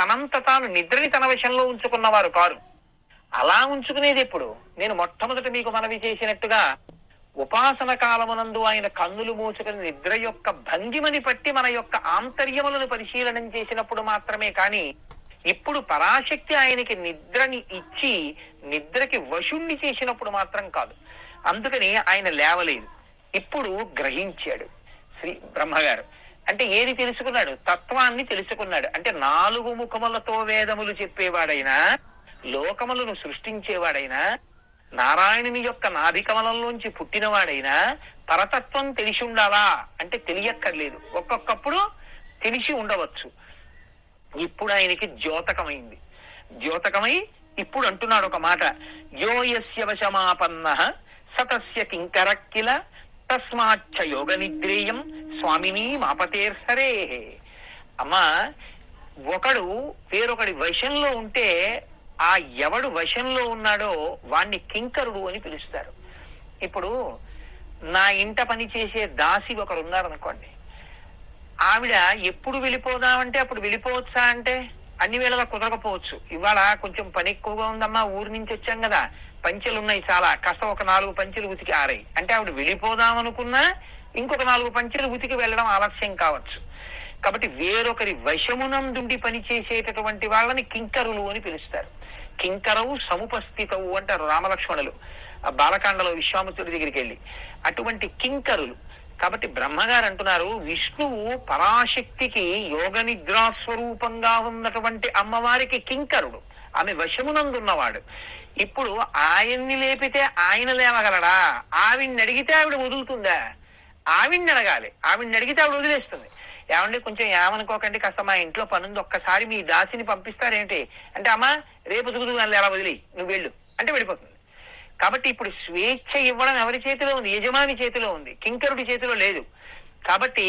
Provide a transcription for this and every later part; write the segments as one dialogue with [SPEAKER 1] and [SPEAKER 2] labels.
[SPEAKER 1] తనంత తాను నిద్రని తన వశంలో ఉంచుకున్నవారు కారు. అలా ఉంచుకునేది ఎప్పుడు? నేను మొట్టమొదట మీకు మనవి చేసినట్టుగా ఉపాసన కాలమునందు ఆయన కన్నులు మూసుకుని నిద్ర యొక్క భంగిమని పట్టి మన యొక్క ఆంతర్యములను పరిశీలనం చేసినప్పుడు మాత్రమే. కానీ ఇప్పుడు పరాశక్తి ఆయనకి నిద్రని ఇచ్చి నిద్రకి వశుణ్ణి చేసినప్పుడు మాత్రం కాదు. అందుకని ఆయన లేవలేదు. ఇప్పుడు గ్రహించాడు శ్రీ బ్రహ్మగారు. అంటే ఏది తెలుసుకున్నాడు? తత్వాన్ని తెలుసుకున్నాడు. అంటే 4 ముఖములతో వేదములు చెప్పేవాడైనా, లోకములను సృష్టించేవాడైనా, నారాయణుని యొక్క నాభికమలంలోంచి పుట్టినవాడైనా పరతత్వం తెలిసి ఉండాలా అంటే తెలియక్కర్లేదు. ఒక్కొక్కప్పుడు తెలిసి ఉండవచ్చు. ఇప్పుడు ఆయనకి ద్యోతకమైంది. ద్యోతకమై ఇప్పుడు అంటున్నాడు ఒక మాట, యోయస్య వశమాపన్న సతస్య కింకరక్కిల తస్మాచ్చ యోగ నిద్రేయం స్వామిని మాపతేర్హరే. అమ్మా, ఒకడు వేరొకడి వశంలో ఉంటే ఆ ఎవడు వశంలో ఉన్నాడో వాణ్ణి కింకరుడు అని పిలుస్తారు. ఇప్పుడు నా ఇంట పని చేసే దాసి ఒకరు ఉన్నారనుకోండి, ఆవిడ ఎప్పుడు వెళ్ళిపోదామంటే అప్పుడు వెళ్ళిపోవచ్చా అంటే అన్ని వేళలా కుదరకపోవచ్చు. ఇవాళ కొంచెం పని ఎక్కువగా ఉందమ్మా, ఊరి నుంచి వచ్చాం కదా, పంచెలు ఉన్నాయి చాలా, కాస్త ఒక 4 పంచెలు ఉతికి ఆరాయి అంటే ఆవిడ వెళ్ళిపోదామనుకున్నా ఇంకొక 4 పంచెలు ఉతికి వెళ్ళడం ఆలస్యం కావచ్చు. కాబట్టి వేరొకరి వశమునందుండి పని చేసేటటువంటి వాళ్ళని కింకరులు అని పిలుస్తారు. కింకరవు సముపస్థితవు అంటారు రామలక్ష్మణులు ఆ బాలకాండలో విశ్వామిత్రుడి దగ్గరికి వెళ్ళి. అటువంటి కింకరులు. కాబట్టి బ్రహ్మగారు అంటున్నారు, విష్ణువు పరాశక్తికి యోగ నిద్రాస్వరూపంగా ఉన్నటువంటి అమ్మవారికి కింకరుడు, ఆమె వశమునందున్నవాడు. ఇప్పుడు ఆయన్ని లేపితే ఆయన లేవగలడా? ఆవిడ్ని అడిగితే ఆవిడ వదులుతుందా? ఆవిడ్ని అడగాలి. ఆవిడ్ని అడిగితే ఆవిడ వదిలేస్తుంది. ఏమంటే కొంచెం ఏమనుకోకండి, కాస్త మా ఇంట్లో పనుంది, ఒక్కసారి మీ దాసిని పంపిస్తారేంటి అంటే, అమ్మా రేపు దుగుదు అని ఎలా వదిలి నువ్వు వెళ్ళు అంటే వెళ్ళిపోతుంది. కాబట్టి ఇప్పుడు స్వేచ్ఛ ఇవ్వడం ఎవరి చేతిలో ఉంది? యజమాని చేతిలో ఉంది, కింకరుడి చేతిలో లేదు. కాబట్టి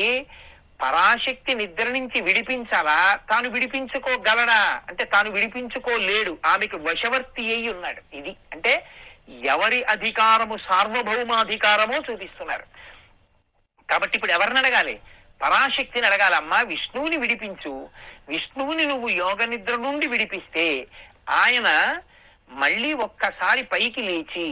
[SPEAKER 1] పరాశక్తి నిద్ర నుంచి విడిపించాలా? తాను విడిపించుకోగలడా అంటే తాను విడిపించుకోలేడు, ఆమెకు వశవర్తి అయి ఉన్నాడు. ఇది అంటే ఎవరి అధికారము సార్వభౌమాధికారమో చూపిస్తున్నారు. కాబట్టి ఇప్పుడు ఎవరిని అడగాలి? పరాశక్తిని అడగాలమ్మా, విష్ణువుని విడిపించు. విష్ణువుని నువ్వు యోగ నిద్ర నుండి విడిపిస్తే ఆయన మళ్ళీ ఒక్కసారి పైకి లేచి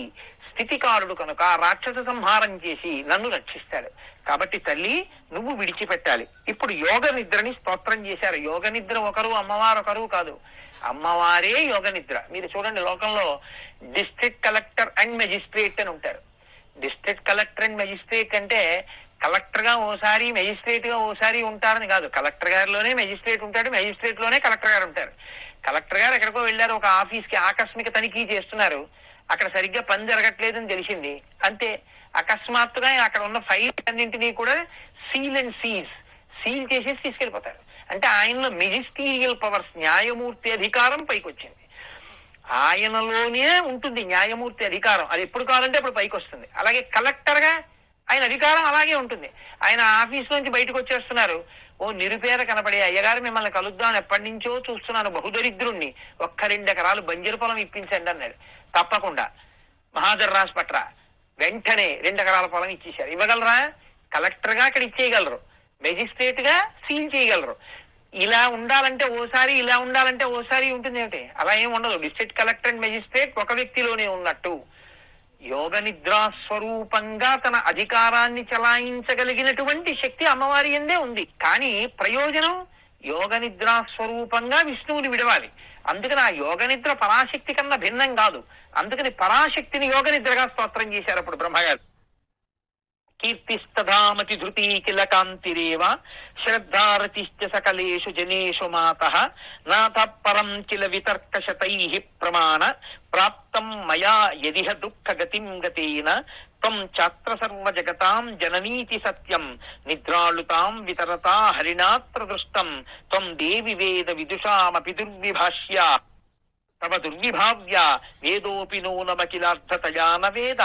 [SPEAKER 1] స్థితికారుడు కనుక రాక్షస సంహారం చేసి నన్ను రక్షిస్తాడు. కాబట్టి తల్లి నువ్వు విడిచిపెట్టాలి. ఇప్పుడు యోగ నిద్రని స్తోత్రం చేశారు. యోగ నిద్ర ఒకరు, అమ్మవారు ఒకరు కాదు, అమ్మవారే యోగ నిద్ర. మీరు చూడండి, లోకంలో డిస్ట్రిక్ట్ కలెక్టర్ అండ్ మెజిస్ట్రేట్ అని ఉంటారు. డిస్ట్రిక్ట్ కలెక్టర్ అండ్ మెజిస్ట్రేట్ అంటే కలెక్టర్ గా ఓసారి మెజిస్ట్రేట్ గా ఓసారి ఉంటారని కాదు. కలెక్టర్ గారిలోనే మెజిస్ట్రేట్ ఉంటాడు, మెజిస్ట్రేట్ లోనే కలెక్టర్ గారు ఉంటారు. కలెక్టర్ గారు ఎక్కడికో వెళ్ళారు, ఒక ఆఫీస్ కి ఆకస్మిక తనిఖీ చేస్తున్నారు, అక్కడ సరిగ్గా పని జరగట్లేదని తెలిసింది. అంతే, అకస్మాత్తుగా అక్కడ ఉన్న ఫైల్స్ అన్నింటినీ కూడా సీల్ చేసేసి తీసుకెళ్లిపోతారు. అంటే ఆయనలో మెజిస్టీరియల్ పవర్స్, న్యాయమూర్తి అధికారం పైకి వచ్చింది. ఆయనలోనే ఉంటుంది న్యాయమూర్తి అధికారం, అది ఎప్పుడు కావాలంటే అప్పుడు పైకి వస్తుంది. అలాగే కలెక్టర్ గా ఆయన అధికారం అలాగే ఉంటుంది. ఆయన ఆఫీస్ నుంచి బయటకు వచ్చేస్తున్నారు, ఓ నిరుపేద కనపడే అయ్యగారు మిమ్మల్ని కలుద్దామని ఎప్పటి నుంచో చూస్తున్నాను, బహుదరిద్రుణ్ణి, ఒక్క 2 ఎకరాలు బంజరు పొలం ఇప్పించండి అన్నాడు. తప్పకుండా మహాజర్ రాసి పట్రా, వెంటనే 2 ఎకరాల పొలం ఇచ్చేశారు. ఇవ్వగలరా? కలెక్టర్ గా అక్కడ ఇచ్చేయగలరు, మెజిస్ట్రేట్ గా సీల్ చేయగలరు. ఇలా ఉండాలంటే ఓసారి, ఇలా ఉండాలంటే ఓసారి ఉంటుంది ఏమిటి? అలా ఏమి ఉండదు. డిస్ట్రిక్ట్ కలెక్టర్ అండ్ మెజిస్ట్రేట్ ఒక వ్యక్తిలోనే ఉన్నట్టు యోగ నిద్రా స్వరూపంగా తన అధికారాన్ని చలాయించగలిగినటువంటి శక్తి అమ్మవారి యందే ఉంది. కానీ ప్రయోజనం యోగ నిద్రా స్వరూపంగా విష్ణువుని విడవాలి. అందుకని ఆ యోగ నిద్ర పరాశక్తి కన్నా భిన్నం కాదు. అందుకని పరాశక్తిని యోగ నిద్రగా స్తోత్రం చేశారు అప్పుడు బ్రహ్మగారు. కీర్తిస్తధామతి ధృతి కిల కాంతిరేవ శ్రద్ధారతిశ్చ సకలేషు జనేషు మాతః నాథ పరం కిల వితర్కశతైః ప్రమాణ ప్రాప్తం మయా యదిహ దుఃఖ గతిం గతేన త్వం చాత్ర సర్వ జగతాం జననీతి సత్యం నిద్రాళుతాం వితరతా హరిణాత్ర దృష్టం త్వం దేవి వేద విదుషామపి దుర్విభాష్య తవ దుర్విభావ్య వేదోపి నూనమఖిలార్థతయా న వేద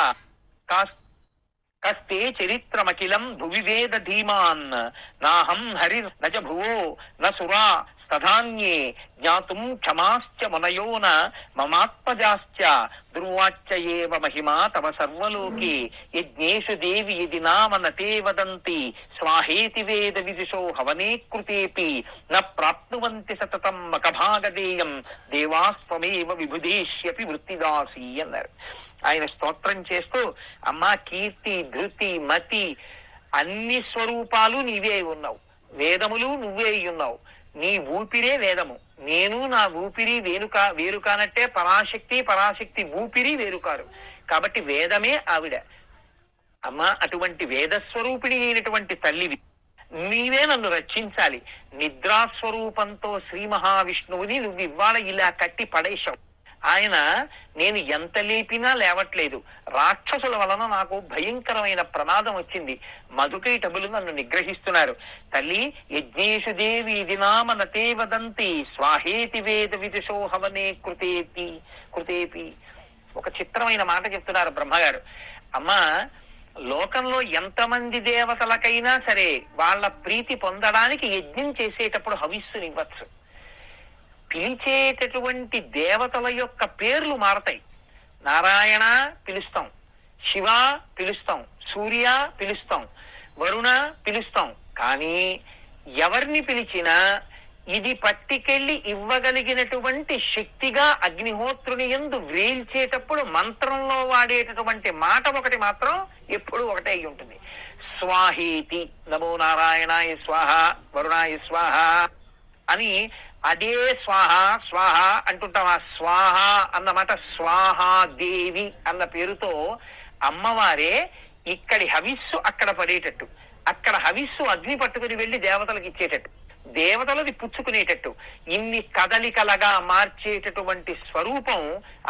[SPEAKER 1] కస్తే చరిత్రమఖిలం భువి వేద ధీమాన్ నాహం హరి నచ భువో న సురా తధాన్యే జ్ఞాతుం క్షమాశ్చ మునయోన మమాత్మజాశ్చ దుర్వాచ్య ఏవ మహిమా తవ సర్వలోకే యజ్ఞేషు దేవి యది నామ నతే వదంతి స్వాహేతి వేద విదుషో హవనే కృతేపి న ప్రాప్నువంతి సతతం మకభాగదేయం దేవాస్వమేవ విభుదేష్యపి వృత్తిదాసి అన్నారు. ఆయన స్తోత్రం చేస్తూ అమ్మా కీర్తి ధృతి మతి అన్ని స్వరూపాలు నీవే ఉన్నావు, వేదములు నువ్వే ఉన్నావు, నీ ఊపిరే వేదము, నేను నా ఊపిరి వేరు కానట్టే పరాశక్తి ఊపిరి వేరుకారు, కాబట్టి వేదమే ఆవిడ. అమ్మా అటువంటి వేదస్వరూపిణి అయినటువంటి తల్లివి, నీవే నన్ను రక్షించాలి. నిద్రాస్వరూపంతో శ్రీ మహావిష్ణువుని నువ్వు ఇవాళ ఇలా కట్టి పడేశావు. ఆయన నేను ఎంత లేపినా లేవట్లేదు, రాక్షసుల వలన నాకు భయంకరమైన ప్రమాదం వచ్చింది, మధుకైటబులు నన్ను నిగ్రహిస్తున్నారు. తల్లి యజ్ఞేషు దేవి దినామ నతే వదంతి స్వాహేతి వేద విదుషో హవనే కృతేపి. ఒక చిత్రమైన మాట చెప్తున్నారు బ్రహ్మగారు. అమ్మా లోకంలో ఎంతమంది దేవతలకైనా సరే వాళ్ళ ప్రీతి పొందడానికి యజ్ఞం చేసేటప్పుడు హవిస్సునివ్వచ్చు. పిలిచేటటువంటి దేవతల యొక్క పేర్లు మారతాయి. నారాయణ పిలుస్తాం, శివ పిలుస్తాం, సూర్య పిలుస్తాం, వరుణ పిలుస్తాం. కానీ ఎవరిని పిలిచినా ఇది పట్టికెళ్ళి ఇవ్వగలిగినటువంటి శక్తిగా అగ్నిహోత్రుని యందు వ్రేల్చేటప్పుడు మంత్రంలో వాడేటటువంటి మాట ఒకటి మాత్రం ఎప్పుడూ ఒకటే అయి ఉంటుంది. స్వాహేతి, నమో నారాయణాయ స్వాహ, వరుణాయ స్వాహ అని అదే స్వాహ స్వాహ అంటుంటాం. ఆ స్వాహ అన్నమాట స్వాహాదేవి అన్న పేరుతో అమ్మవారే ఇక్కడి హవిస్సు అక్కడ పడేటట్టు, అక్కడ హవిస్సు అగ్ని పట్టుకుని వెళ్లి దేవతలకు ఇచ్చేటట్టు, దేవతలది పుచ్చుకునేటట్టు ఇన్ని కదలికలగా మార్చేటటువంటి స్వరూపం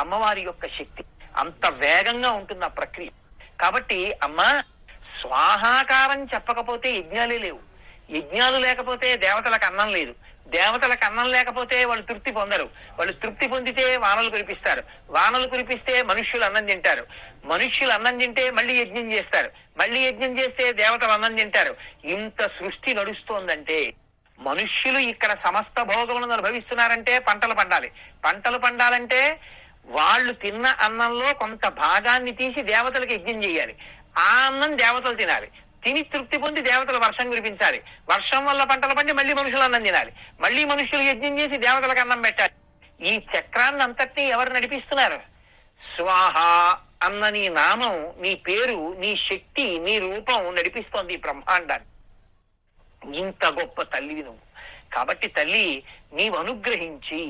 [SPEAKER 1] అమ్మవారి యొక్క శక్తి. అంత వేగంగా ఉంటుంది ఆ ప్రక్రియ. కాబట్టి అమ్మ స్వాహాకారం చెప్పకపోతే యజ్ఞాలే లేవు, యజ్ఞాలు లేకపోతే దేవతలకు అన్నం లేదు, దేవతలకు అన్నం లేకపోతే వాళ్ళు తృప్తి పొందరు, వాళ్ళు తృప్తి పొందితే వానలు కురిపిస్తారు, వానలు కురిపిస్తే మనుష్యులు అన్నం తింటారు, మనుష్యులు అన్నం తింటే మళ్ళీ యజ్ఞం చేస్తారు, మళ్ళీ యజ్ఞం చేస్తే దేవతలు అన్నం తింటారు. ఇంత సృష్టి నడుస్తోందంటే మనుష్యులు ఇక్కడ సమస్త భోగములను అనుభవిస్తున్నారంటే పంటలు పండాలి, పంటలు పండాలంటే వాళ్ళు తిన్న అన్నంలో కొంత భాగాన్ని తీసి దేవతలకు యజ్ఞం చేయాలి, ఆ అన్నం దేవతలు తినాలి, తిని తృప్తి పొంది దేవతలు వర్షం కురిపించాలి, వర్షం వల్ల పంటలు పండి మళ్ళీ మనుషులు అన్నం తినాలి, మళ్ళీ మనుషులు యజ్ఞం చేసి దేవతలకు అన్నం పెట్టాలి. ఈ చక్రాన్ని అంతటినీ ఎవరు నడిపిస్తున్నారు? స్వాహ అన్న నీ నామం, నీ పేరు, నీ శక్తి, నీ రూపం నడిపిస్తోంది ఈ బ్రహ్మాండాన్ని. ఇంత గొప్ప తల్లివి నువ్వు. కాబట్టి తల్లి నీవు అనుగ్రహించి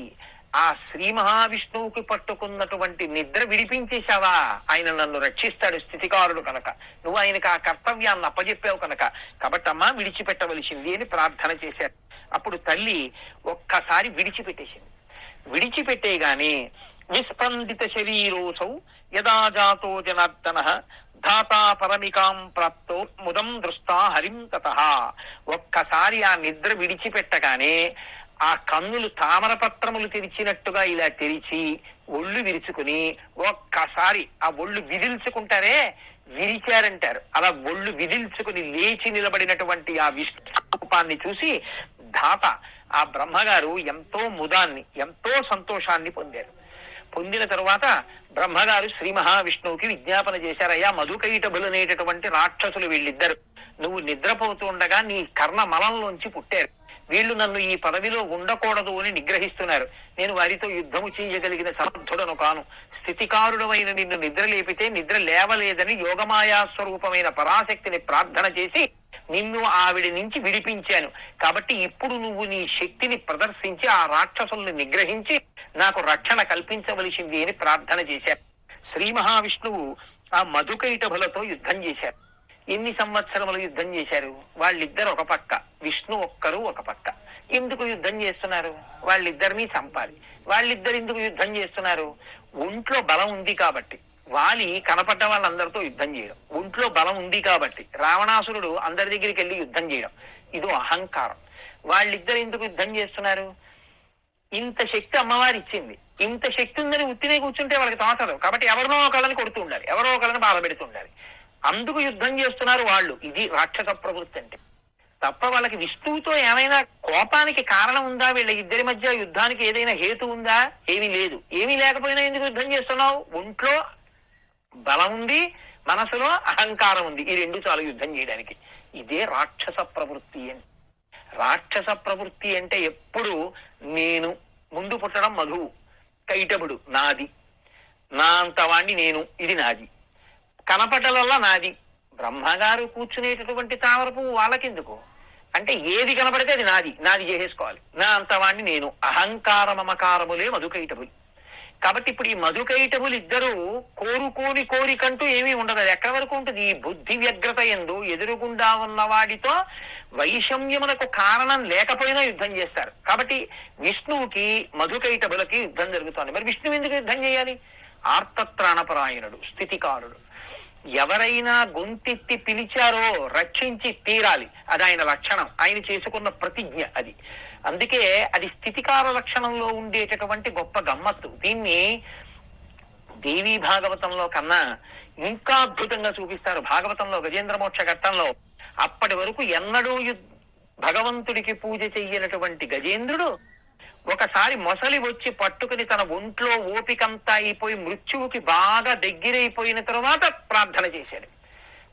[SPEAKER 1] ఆ శ్రీ మహావిష్ణువుకి పట్టుకున్నటువంటి నిద్ర విడిపించేశావా? ఆయన నన్ను రక్షిస్తాడు స్థితికారుడు కనుక, నువ్వు ఆయనకు ఆ కర్తవ్యాన్ని అప్పజెప్పావు కనుక, కాబట్టి అమ్మా విడిచిపెట్టవలసింది అని ప్రార్థన చేశారు. అప్పుడు తల్లి ఒక్కసారి విడిచిపెట్టేసింది. విడిచిపెట్టేగానే విస్పందిత శరీరోసౌ యదా జాతో జనార్దన ధాతా పరమికాం ప్రాప్తో ముదం దృష్టా హరిం తతః. ఒక్కసారి ఆ నిద్ర విడిచిపెట్టగానే ఆ కన్నులు తామరపత్రములు తెరిచినట్టుగా ఇలా తెరిచి ఒళ్ళు విరుచుకుని ఒక్కసారి ఆ ఒళ్ళు విదిల్చుకుంటారే, విరిచారంటారు, అలా ఒళ్ళు విదిల్చుకుని లేచి నిలబడినటువంటి ఆ విష్ణు రూపాన్ని చూసి ధాత ఆ బ్రహ్మగారు ఎంతో ముదాన్ని, ఎంతో సంతోషాన్ని పొందారు. పొందిన తరువాత బ్రహ్మగారు శ్రీ మహావిష్ణువుకి విజ్ఞాపన చేశారయ్యా, మధుకైటబులు అనేటటువంటి రాక్షసులు వీళ్ళిద్దరు నువ్వు నిద్రపోతూ ఉండగా నీ కర్ణ మలంలోంచి పుట్టారు, వీళ్ళు నన్ను ఈ పదవిలో ఉండకూడదు అని నిగ్రహిస్తున్నారు, నేను వారితో యుద్ధము చేయగలిగిన సమర్థుడను కాను, స్థితికారుడమైన నిన్ను నిద్ర లేపితే నిద్ర లేవలేదని యోగమాయా స్వరూపమైన పరాశక్తిని ప్రార్థన చేసి నిన్ను ఆవిడి నుంచి విడిపించాను, కాబట్టి ఇప్పుడు నువ్వు నీ శక్తిని ప్రదర్శించి ఆ రాక్షసుల్ని నిగ్రహించి నాకు రక్షణ కల్పించవలసింది అని ప్రార్థన చేశారు. శ్రీ మహావిష్ణువు ఆ మధుకైటభులతో యుద్ధం చేశారు. ఎన్ని సంవత్సరములు యుద్ధం చేశారు? వాళ్ళిద్దరు ఒక పక్క, విష్ణు ఒక్కరు ఒక పక్క. ఎందుకు యుద్ధం చేస్తున్నారు? వాళ్ళిద్దరినీ చంపాలి. వాళ్ళిద్దరు ఎందుకు యుద్ధం చేస్తున్నారు? ఒంట్లో బలం ఉంది కాబట్టి. వాలి కనపడ్డ వాళ్ళందరితో యుద్ధం చేయడం, ఒంట్లో బలం ఉంది కాబట్టి. రావణాసురుడు అందరి దగ్గరికి వెళ్ళి యుద్ధం చేయడం, ఇదో అహంకారం. వాళ్ళిద్దరు ఎందుకు యుద్ధం చేస్తున్నారు? ఇంత శక్తి అమ్మవారు ఇచ్చింది, ఇంత శక్తి ఉందని ఉత్తినే కూర్చుంటే వాళ్ళకి తోచదు, కాబట్టి ఎవరినో ఒకళ్ళని కొడుతూ ఉండాలి, ఎవరో ఒకళ్ళని బాధ పెడుతూ ఉండాలి, అందుకు యుద్ధం చేస్తున్నారు వాళ్ళు. ఇది రాక్షస ప్రవృత్తి అంటే. తప్ప వాళ్ళకి విష్ణువుతో ఏమైనా కోపానికి కారణం ఉందా? వీళ్ళ ఇద్దరి మధ్య యుద్ధానికి ఏదైనా హేతు ఉందా? ఏమీ లేదు. ఏమీ లేకపోయినా ఎందుకు యుద్ధం చేస్తున్నావు? ఒంట్లో బలం ఉంది, మనసులో అహంకారం ఉంది. ఈ రెండు చాలు యుద్ధం చేయడానికి. ఇదే రాక్షస ప్రవృత్తి అని. రాక్షస ప్రవృత్తి అంటే ఎప్పుడు నేను ముందు పుట్టడం మధువు, కైటబుడు నాది, నా అంతవాణ్ణి నేను, ఇది నాది, కనపడలల్లా నాది. బ్రహ్మగారు కూర్చునేటటువంటి తామర పువ్వు వాళ్ళకెందుకు అంటే ఏది కనపడితే అది నాది, నాది చేసేసుకోవాలి. నా అంతవాణ్ణి నేను. అహంకార మమకారములే మధుకైటబులు. కాబట్టి ఇప్పుడు ఈ మధుకైటబులు ఇద్దరు కోరుకోని కోరికంటూ ఏమీ ఉండదు. అది ఎక్కడి వరకు ఉంటుంది? ఈ బుద్ధి వ్యగ్రత ఎందు ఎదురుగుండా ఉన్నవాడితో వైషమ్యమునకు కారణం లేకపోయినా యుద్ధం చేస్తారు. కాబట్టి విష్ణువుకి మధుకైటబులకి యుద్ధం జరుగుతోంది. మరి విష్ణువు ఎందుకు యుద్ధం చేయాలి? ఆర్తత్రాణపరాయణుడు, స్థితికారుడు. ఎవరైనా గొంతెత్తి పిలిచారో రక్షించి తీరాలి. అది ఆయన లక్షణం, ఆయన చేసుకున్న ప్రతిజ్ఞ అది. అందుకే అది స్థితికార లక్షణంలో ఉండేటటువంటి గొప్ప గమ్మత్తు. దీన్ని దేవీ భాగవతంలో కన్నా ఇంకా అద్భుతంగా చూపిస్తారు. భాగవతంలో గజేంద్ర మోక్ష ఘట్టంలో అప్పటి వరకు ఎన్నడూ భగవంతుడికి పూజ చెయ్యనటువంటి గజేంద్రుడు ఒకసారి మొసలి వచ్చి పట్టుకుని తన ఒంట్లో ఓపికంతా అయిపోయి మృత్యువుకి బాగా దగ్గరైపోయిన తర్వాత ప్రార్థన చేశాడు.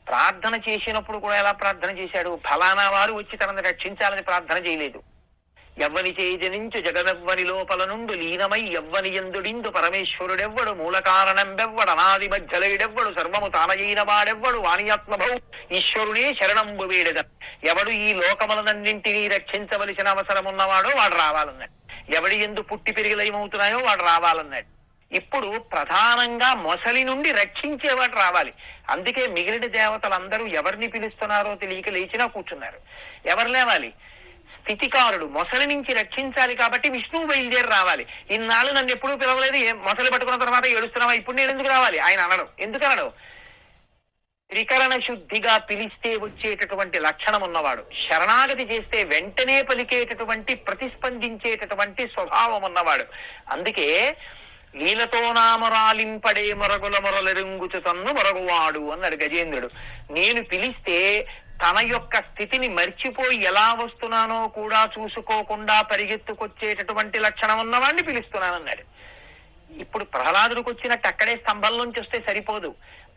[SPEAKER 1] ప్రార్థన చేసినప్పుడు కూడా ఎలా ప్రార్థన చేశాడు? ఫలానా వారు వచ్చి తనని రక్షించాలని ప్రార్థన చేయలేదు. ఎవ్వని చేజనించు జగమెవ్వని లోపల నుండి లీనమై ఎవ్వని ఎందుడిందు పరమేశ్వరుడెవ్వడు, మూల కారణం బెవ్వడు, అనాది మధ్యలయుడెవ్వడు, సర్వము తానయైన వాడెవ్వడు, వాణియాత్మభౌ ఈశ్వరునే శరణంబు వేడెద. ఎవడు ఈ లోకములనన్నింటినీ రక్షించవలసిన అవసరం ఉన్నవాడో వాడు రావాలన్నాడు. ఎవడి ఎందు పుట్టి పెరిగి లయమవుతున్నాయో వాడు రావాలన్నాడు. ఇప్పుడు ప్రధానంగా మొసలి నుండి రక్షించేవాడు రావాలి. అందుకే మిగిలిన దేవతలందరూ ఎవరిని పిలుస్తున్నారో తెలియక లేచినా కూర్చున్నారు. ఎవరు లేవాలి? స్థితికారుడు మొసలి నుంచి రక్షించాలి. కాబట్టి విష్ణువు బయలుదేరి రావాలి. ఇన్నాళ్ళు నన్ను ఎప్పుడూ పిలవలేదు, మొసలి పట్టుకున్న తర్వాత ఏడుస్తున్నావా, ఇప్పుడు నేను ఎందుకు రావాలి? ఆయన అనడం. ఎందుకు అనడం? త్రికరణ శుద్ధిగా పిలిస్తే వచ్చేటటువంటి లక్షణం ఉన్నవాడు, శరణాగతి చేస్తే వెంటనే పలికేటటువంటి ప్రతిస్పందించేటటువంటి స్వభావం ఉన్నవాడు. అందుకే లీలతో నామరాలింపడే మొరగుల మొరలెరుంగుచు తన్ను మొరగువాడు అన్నాడు గజేంద్రుడు. నేను పిలిస్తే తన యొక్క స్థితిని మర్చిపోయి ఎలా వస్తున్నానో కూడా చూసుకోకుండా పరిగెత్తుకొచ్చేటటువంటి లక్షణం ఉన్నవాడిని పిలుస్తున్నానన్నాడు. ఇప్పుడు ప్రహ్లాదుడికి వచ్చినట్టు అక్కడే స్తంభంలోంచి వస్తే సరిపోదు.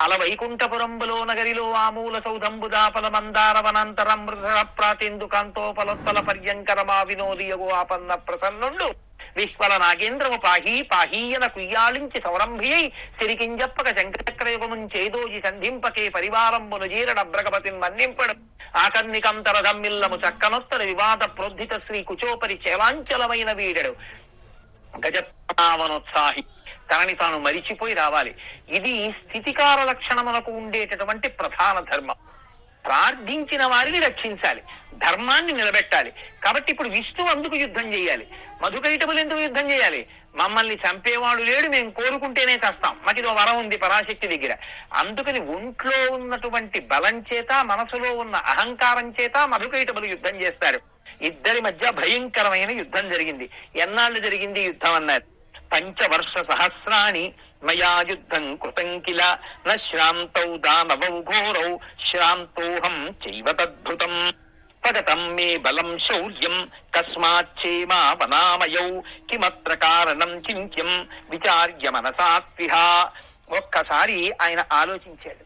[SPEAKER 1] అల వైకుంఠపురంబులో నగరిలో ఆమూల సౌధంబుదాపల మందార వనంతరం ప్రాతేందు కాంతోపలోత్తల పర్యంకరమా వినోదియగు ఆపన్న ప్రసన్నుండు విశ్వల నాగేంద్రము పాహీ పాహీయన కుయ్యాళించి సౌరంభియై సిరికింజప్పక శంకరచక్రయుగముంచేదోజి సంధింపకే పరివారంబును జీరడబ్రగపతిన్ మన్నింపడు ఆకర్ణికంతరధమ్మిల్లము చక్కనొత్తర వివాద ప్రోద్ధిత శ్రీ కుచోపరి చేవాంచలమైన వీడెడు గజప్రావనోత్సాహి. తనని తాను మరిచిపోయి రావాలి. ఇది స్థితికార లక్షణములకు ఉండేటటువంటి ప్రధాన ధర్మం. ప్రార్థించిన వారిని రక్షించాలి, ధర్మాన్ని నిలబెట్టాలి. కాబట్టి ఇప్పుడు విష్ణువు అందుకు యుద్ధం చేయాలి. మధుకైటబులు ఎందుకు యుద్ధం చేయాలి? మమ్మల్ని చంపేవాడు లేడు, మేము కోరుకుంటేనే చేస్తాం, మాకిదో వరం ఉంది పరాశక్తి దగ్గర. అందుకని ఒంట్లో ఉన్నటువంటి బలం చేత, మనసులో ఉన్న అహంకారం చేత మధుకైటబులు యుద్ధం చేస్తారు. ఇద్దరి మధ్య భయంకరమైన యుద్ధం జరిగింది. ఎన్నాళ్ళు జరిగింది యుద్ధం అన్నారు? 5 వర్ష సహస్రాణి మయా యుద్ధం కృతం కిల న శ్రాంతౌ దానవౌ ఘోరౌ శ్రాంతోహం చైవ తద్భుతం పగతం మే బలం శౌర్యం కస్మాచ్చేమా వనామయౌ కిమత్ర కారణం చింత్యం విచార్య మనసాత్విహ. ఒక్కసారి ఆయన ఆలోచించాడు.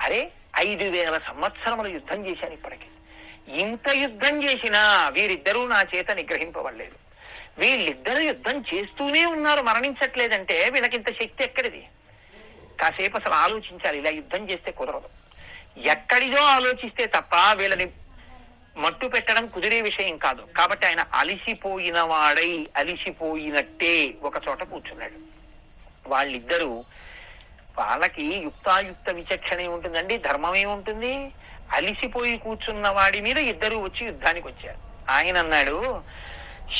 [SPEAKER 1] అరే 5000 సంవత్సరములు యుద్ధం చేశాను, ఇప్పటికి ఇంత యుద్ధం చేసినా వీరిద్దరూ నా చేత నిగ్రహింపబడలేదు. వీళ్ళిద్దరూ యుద్ధం చేస్తూనే ఉన్నారు, మరణించట్లేదంటే వీళ్ళకింత శక్తి ఎక్కడిది? కాసేపు అసలు ఆలోచించాలి. ఇలా యుద్ధం చేస్తే కుదరదు. ఎక్కడిదో ఆలోచిస్తే తప్ప వీళ్ళని మట్టు పెట్టడం కుదిరే విషయం కాదు. కాబట్టి ఆయన అలిసిపోయిన వాడై అలిసిపోయినట్టే ఒక చోట కూర్చున్నాడు. వాళ్ళిద్దరూ, వాళ్ళకి యుక్తాయుక్త విచక్షణ ఉంటుందండి, ధర్మం ఏముంటుంది? అలిసిపోయి కూర్చున్న వాడి మీద ఇద్దరు వచ్చి యుద్ధానికి వచ్చారు. ఆయన అన్నాడు,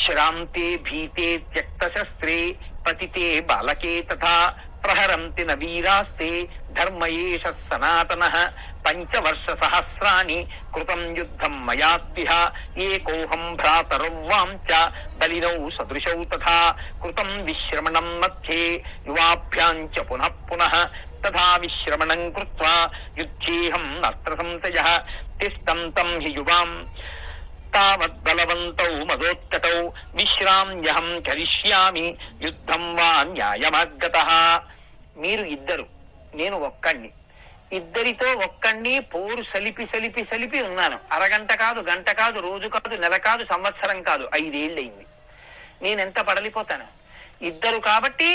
[SPEAKER 1] శ్రాంతే భీతే త్యక్త శస్త్రే పతితే బాలకే తథా ప్రహరంతి న వీరాస్తే ధర్మయేష సనాతనః 5 వర్ష సహస్రాణి కృతం యుద్ధం మయాస్తిహ ఏకోహం భ్రాతరువాం చ బలినౌ సదృశౌ తథా కృతం విశ్రమణం మధ్యే యువాభ్యాం చ పునః పునః తథా విశ్రమణం కృత్వా యుద్ధేహం అస్త్ర సంశయః తిష్టంతం హి యువాం తావద్బలవంతౌ మదోత్కటౌ విశ్రామ్యహం కరిష్యామి యుద్ధం వా న్యాయమాగతః. మీరు ఇద్దరు, నేను ఒక్కణ్ణి. ఇద్దరితో ఒక్కణ్ణి పోరు సలిపి సలిపి సలిపి ఉన్నాను. అరగంట కాదు, గంట కాదు, రోజు కాదు, నెల కాదు, సంవత్సరం కాదు, 5 ఏళ్ళయింది. నేనెంత పడలిపోతాను. ఇద్దరు కాబట్టి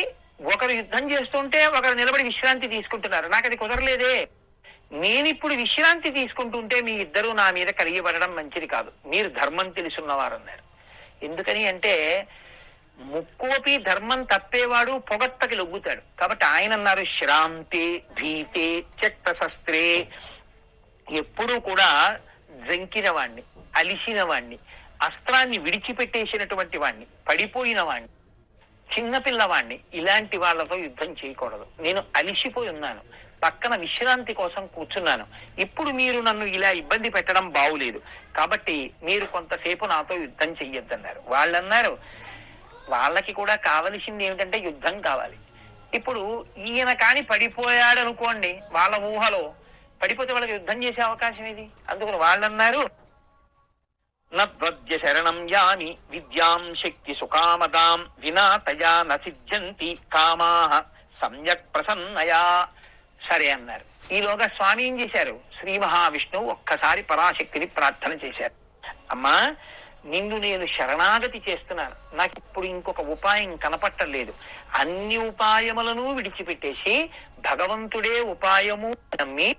[SPEAKER 1] ఒకరు యుద్ధం చేస్తుంటే ఒకరు నిలబడి విశ్రాంతి తీసుకుంటున్నారు. నాకు అది కుదరలేదే. నేనిప్పుడు విశ్రాంతి తీసుకుంటుంటే మీ ఇద్దరు నా మీద కలిగిపడడం మంచిది కాదు. మీరు ధర్మం తెలుసున్నవారు అన్నారు. ఎందుకని అంటే ముక్కోపి ధర్మం తప్పేవాడు పొగట్టకి లొగ్గుతాడు. కాబట్టి ఆయన అన్నారు శ్రాంతి భీతే చక్త శస్త్రే. ఎప్పుడూ కూడా జంకిన వాణ్ణి, అలిసిన వాణ్ణి, అస్త్రాన్ని విడిచిపెట్టేసినటువంటి వాణ్ణి, పడిపోయిన వాణ్ణి, చిన్నపిల్లవాణ్ణి, ఇలాంటి వాళ్లతో యుద్ధం చేయకూడదు. నేను అలిసిపోయి ఉన్నాను, పక్కన విశ్రాంతి కోసం కూర్చున్నాను. ఇప్పుడు మీరు నన్ను ఇలా ఇబ్బంది పెట్టడం బాగులేదు. కాబట్టి మీరు కొంతసేపు నాతో యుద్ధం చెయ్యొద్దన్నారు. వాళ్ళన్నారు వాళ్ళకి కూడా కావలసింది ఏమిటంటే యుద్ధం కావాలి. ఇప్పుడు ఈయన కాని పడిపోయాడు అనుకోండి, వాళ్ళ ఊహలో పడిపోతే వాళ్ళకి యుద్ధం చేసే అవకాశం ఇది. అందుకని వాళ్ళన్నారు నద్వద్య శరణం యామి విద్యాం శక్తి సుకామదాం వినా తయా నసిద్ధ్యంతి కామాః సమ్యక్ ప్రసన్నయా. సరే అన్నారు. ఈలోగా స్వామి ఏం చేశారు, శ్రీ మహావిష్ణువు ఒక్కసారి పరాశక్తిని ప్రార్థన చేశారు. అమ్మా, నిన్ను నేను శరణాగతి చేస్తున్నాను. నాకు ఇప్పుడు ఇంకొక ఉపాయం కనపట్టలేదు. అన్ని ఉపాయములను విడిచిపెట్టేసి భగవంతుడే ఉపాయము నమ్మి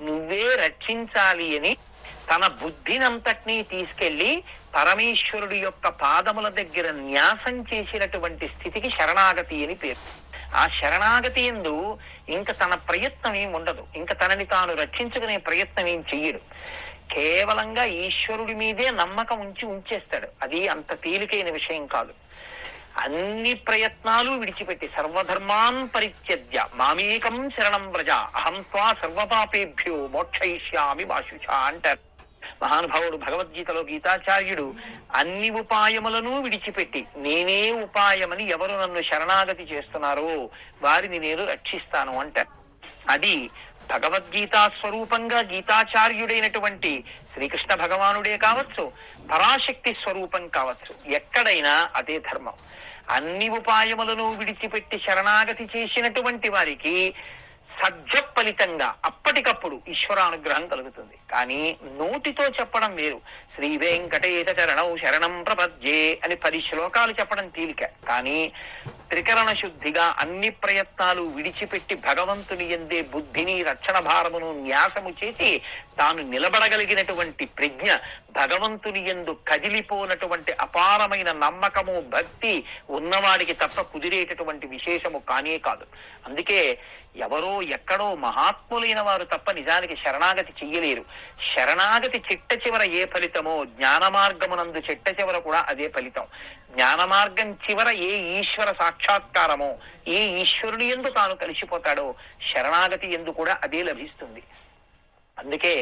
[SPEAKER 1] నువ్వే రక్షించాలి అని తన బుద్ధినంతటినీ తీసుకెళ్లి పరమేశ్వరుడి యొక్క పాదముల దగ్గర న్యాసం చేసినటువంటి స్థితికి శరణాగతి అని పేరు. ఆ శరణాగతి యందు ఇంకా తన ప్రయత్నం ఏం ఉండదు. ఇంకా తనని తాను రక్షించుకునే ప్రయత్నం ఏం చెయ్యడు. కేవలంగా ఈశ్వరుడి మీదే నమ్మకం ఉంచేస్తాడు. అది అంత తేలికైన విషయం కాదు. అన్ని ప్రయత్నాలు విడిచిపెట్టి సర్వధర్మాన్ పరిత్యజ్య మామేకం శరణం వ్రజ అహం త్వా సర్వపాపేభ్యో మోక్షయిష్యామి వాశుచ అంటారు మహానుభావుడు. భగవద్గీతలో గీతాచార్యుడు అన్ని ఉపాయములను విడిచిపెట్టి నేనే ఉపాయమని ఎవరు నన్ను శరణాగతి చేస్తున్నారో వారిని నేను రక్షిస్తాను అంటారు. అది భగవద్గీతా స్వరూపంగా గీతాచార్యుడైనటువంటి శ్రీకృష్ణ భగవానుడే కావచ్చు, పరాశక్తి స్వరూపం కావచ్చు, ఎక్కడైనా అదే ధర్మం. అన్ని ఉపాయములను విడిచిపెట్టి శరణాగతి చేసినటువంటి వారికి సజ్జ ఫలితంగా అప్పటికప్పుడు ఈశ్వరానుగ్రహం కలుగుతుంది. కానీ నోటితో చెప్పడం వేరు. శ్రీ వెంకటేశ చరణం శరణం ప్రపద్యే అని 10 శ్లోకాలు చెప్పడం తేలిక. కానీ త్రికరణ శుద్ధిగా అన్ని ప్రయత్నాలు విడిచిపెట్టి భగవంతుని యందే బుద్ధిని రక్షణ భారమును న్యాసము చేసి తాను నిలబడగలిగినటువంటి ప్రజ్ఞ, భగవంతుని యందు కదిలిపోనటువంటి అపారమైన నమ్మకము భక్తి ఉన్నవాడికి తప్ప కుదిరేటటువంటి విశేషము కానే కాదు. అందుకే ఎవరో ఎక్కడో మహాత్ములైన వారు తప్ప నిజానికి శరణాగతి చెయ్యలేరు. శరణాగతి చిట్ట చివర ఏ ఫలితమో జ్ఞాన మార్గమునందు చిట్ట చివర కూడా అదే ఫలితం. జ్ఞాన మార్గం చివర ఏ ఈశ్వర సాక్షాత్కారమో, ఏ ఈశ్వరుని యందు తాను కలిసిపోతాడో శరణాగతి యందు కూడా అదే లభిస్తుంది. అందుకే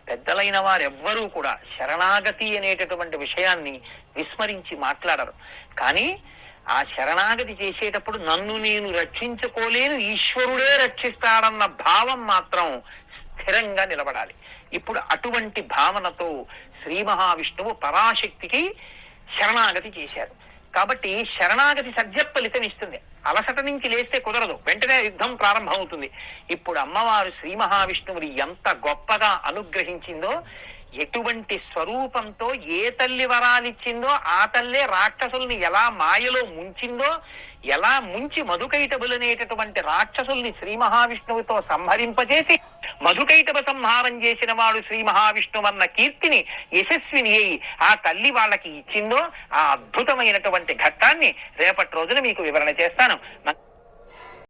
[SPEAKER 1] పెద్దలైన వారెవ్వరూ కూడా శరణాగతి అనేటటువంటి విషయాన్ని విస్మరించి మాట్లాడరు. కానీ ఆ శరణాగతి చేసేటప్పుడు నన్ను నేను రక్షించుకోలేను, ఈశ్వరుడే రక్షిస్తాడన్న భావం మాత్రం స్థిరంగా నిలబడాలి. ఇప్పుడు అటువంటి భావనతో శ్రీ మహావిష్ణువు పరాశక్తికి శరణాగతి చేశారు. కాబట్టి శరణాగతి సజ్జ ఫలితం ఇస్తుంది. అలసట నుంచి లేస్తే కుదరదు, వెంటనే యుద్ధం ప్రారంభమవుతుంది. ఇప్పుడు అమ్మవారు శ్రీ మహావిష్ణువుని ఎంత గొప్పగా అనుగ్రహించిందో, ఎటువంటి స్వరూపంతో ఏ తల్లి వరాలిచ్చిందో ఆ తల్లే రాక్షసుల్ని ఎలా మాయలో ముంచిందో, ఎలా ముంచి మధుకైటబులనేటటువంటి రాక్షసుల్ని శ్రీ మహావిష్ణువుతో సంహరింపజేసి మధుకైటబ సంహారం చేసిన వాడు శ్రీ మహావిష్ణువన్న కీర్తిని యశస్విని అయి ఆ తల్లి వాళ్ళకి ఇచ్చిందో ఆ అద్భుతమైనటువంటి ఘట్టాన్ని రేపటి రోజున మీకు వివరణ చేస్తాను.